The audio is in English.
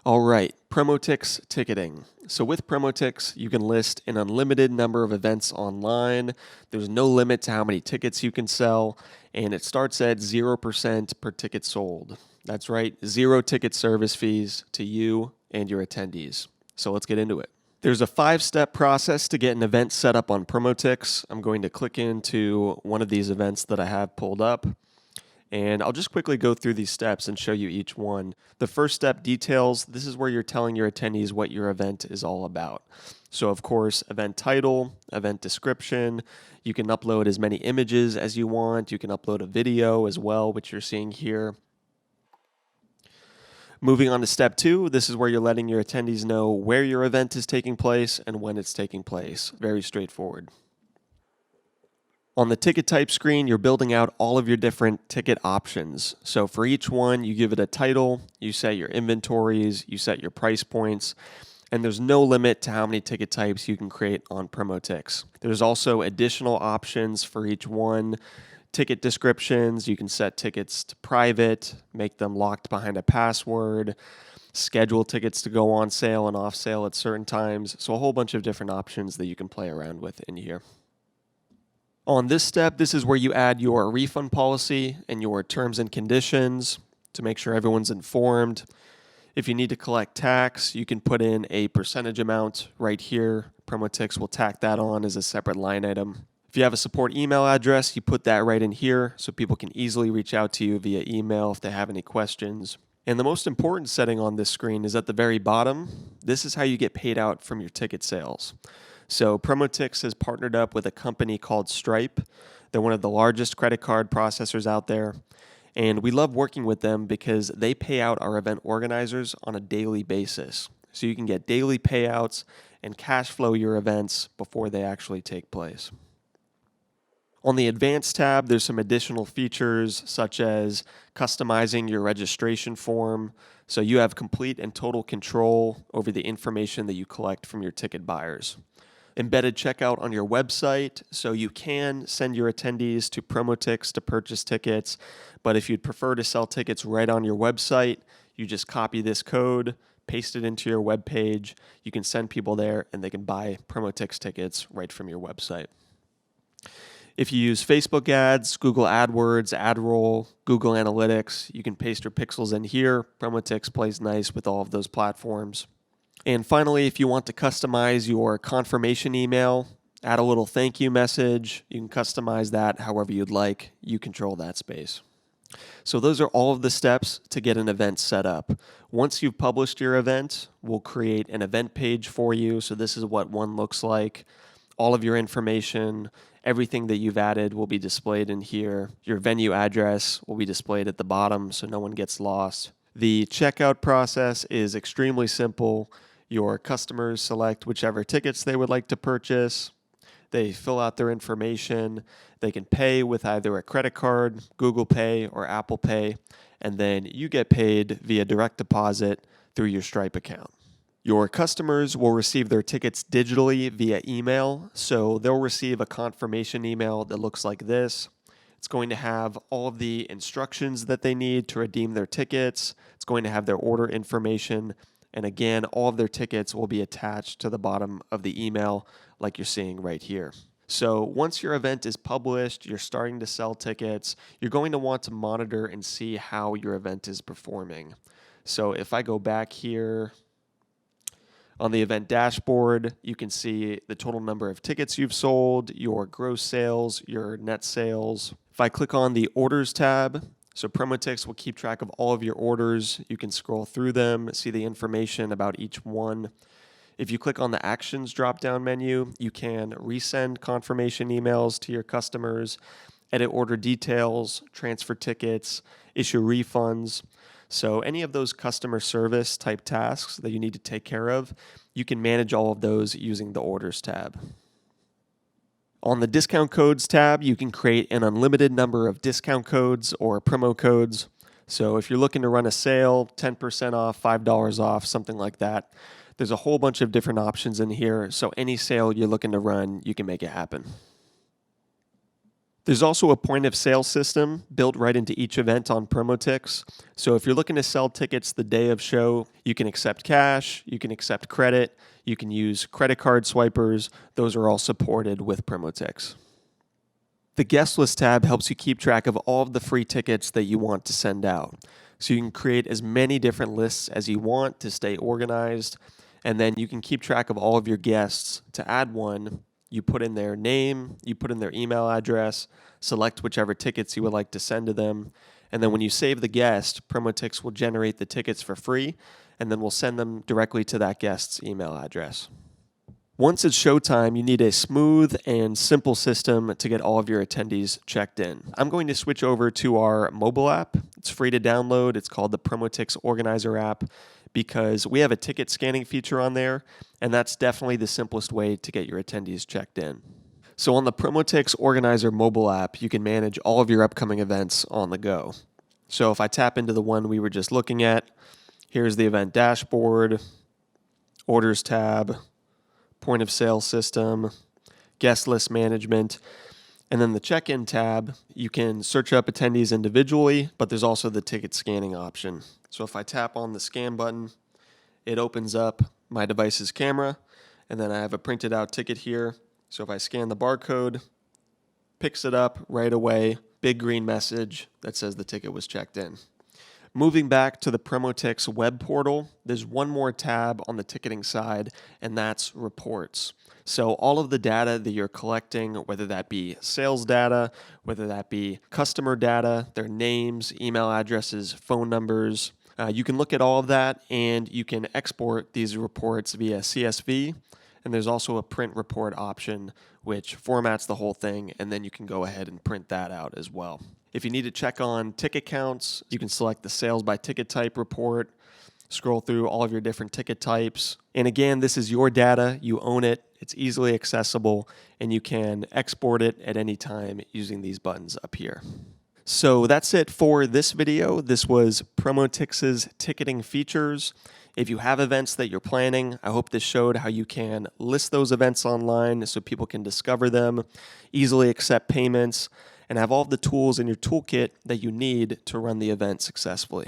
All right, PromoTix ticketing. So with PromoTix, you can list an unlimited number of events online. There's no limit to how many tickets you can sell, and it starts at 0% per ticket sold. That's right, 0 ticket service fees to you and your attendees. So let's get into it. There's a 5-step process to get an event set up on PromoTix. I'm going to click into one of these events that I have pulled up. And I'll just quickly go through these steps and show you each one. The first step, details. This is where you're telling your attendees what your event is all about. So of course, event title, event description. You can upload as many images as you want. You can upload a video as well, which you're seeing here. Moving on to step 2, this is where you're letting your attendees know where your event is taking place and when it's taking place. Very straightforward. On the ticket type screen, you're building out all of your different ticket options. So for each one, you give it a title, you set your inventories, you set your price points, and there's no limit to how many ticket types you can create on PromoTix. There's also additional options for each one. Ticket descriptions, you can set tickets to private, make them locked behind a password, schedule tickets to go on sale and off sale at certain times. So a whole bunch of different options that you can play around with in here. On this step, this is where you add your refund policy and your terms and conditions to make sure everyone's informed. If you need to collect tax, you can put in a percentage amount right here. PromoTix will tack that on as a separate line item. If you have a support email address, you put that right in here so people can easily reach out to you via email if they have any questions. And the most important setting on this screen is at the very bottom. This is how you get paid out from your ticket sales. So PromoTix has partnered up with a company called Stripe. They're one of the largest credit card processors out there. And we love working with them because they pay out our event organizers on a daily basis. So you can get daily payouts and cash flow your events before they actually take place. On the Advanced tab, there's some additional features such as customizing your registration form. So you have complete and total control over the information that you collect from your ticket buyers. Embedded checkout on your website, so you can send your attendees to PromoTix to purchase tickets, but if you'd prefer to sell tickets right on your website, you just copy this code, paste it into your web page, you can send people there and they can buy PromoTix tickets right from your website. If you use Facebook ads, Google AdWords, AdRoll, Google Analytics, you can paste your pixels in here. PromoTix plays nice with all of those platforms. And finally, if you want to customize your confirmation email, add a little thank you message, you can customize that however you'd like. You control that space. So those are all of the steps to get an event set up. Once you've published your event, we'll create an event page for you. So this is what one looks like. All of your information, everything that you've added will be displayed in here. Your venue address will be displayed at the bottom so no one gets lost. The checkout process is extremely simple. Your customers select whichever tickets they would like to purchase. They fill out their information. They can pay with either a credit card, Google Pay, or Apple Pay, and then you get paid via direct deposit through your Stripe account. Your customers will receive their tickets digitally via email, so they'll receive a confirmation email that looks like this. It's going to have all of the instructions that they need to redeem their tickets. It's going to have their order information. And again, all of their tickets will be attached to the bottom of the email like you're seeing right here. So once your event is published, you're starting to sell tickets, you're going to want to monitor and see how your event is performing. So if I go back here on the event dashboard, you can see the total number of tickets you've sold, your gross sales, your net sales. If I click on the Orders tab, so PromoTix will keep track of all of your orders. You can scroll through them, see the information about each one. If you click on the Actions drop-down menu, you can resend confirmation emails to your customers, edit order details, transfer tickets, issue refunds. So any of those customer service type tasks that you need to take care of, you can manage all of those using the Orders tab. On the Discount Codes tab, you can create an unlimited number of discount codes or promo codes. So if you're looking to run a sale, 10% off, $5 off, something like that, there's a whole bunch of different options in here. So any sale you're looking to run, you can make it happen. There's also a point of sale system built right into each event on PromoTix. So if you're looking to sell tickets the day of show, you can accept cash, you can accept credit, you can use credit card swipers. Those are all supported with PromoTix. The guest list tab helps you keep track of all of the free tickets that you want to send out. So you can create as many different lists as you want to stay organized, and then you can keep track of all of your guests. To add one, you put in their name, you put in their email address, select whichever tickets you would like to send to them, and then when you save the guest, PromoTix will generate the tickets for free, and then we'll send them directly to that guest's email address. Once it's showtime, you need a smooth and simple system to get all of your attendees checked in. I'm going to switch over to our mobile app. It's free to download. It's called the PromoTix Organizer app because we have a ticket scanning feature on there, and that's definitely the simplest way to get your attendees checked in. So on the PromoTix Organizer mobile app, you can manage all of your upcoming events on the go. So if I tap into the one we were just looking at, here's the event dashboard, orders tab, point of sale system, guest list management, and then the check-in tab. You can search up attendees individually, but there's also the ticket scanning option. So if I tap on the scan button, it opens up my device's camera, and then I have a printed out ticket here. So if I scan the barcode, picks it up right away, big green message that says the ticket was checked in. Moving back to the PromoTix web portal, there's one more tab on the ticketing side, and that's reports. So all of the data that you're collecting, whether that be sales data, whether that be customer data, their names, email addresses, phone numbers, you can look at all of that, and you can export these reports via CSV. And there's also a print report option, which formats the whole thing, and then you can go ahead and print that out as well. If you need to check on ticket counts, you can select the sales by ticket type report, scroll through all of your different ticket types. And again, this is your data. You own it. It's easily accessible, and you can export it at any time using these buttons up here. So that's it for this video. This was PromoTix's ticketing features. If you have events that you're planning, I hope this showed how you can list those events online so people can discover them, easily accept payments, and have all of the tools in your toolkit that you need to run the event successfully.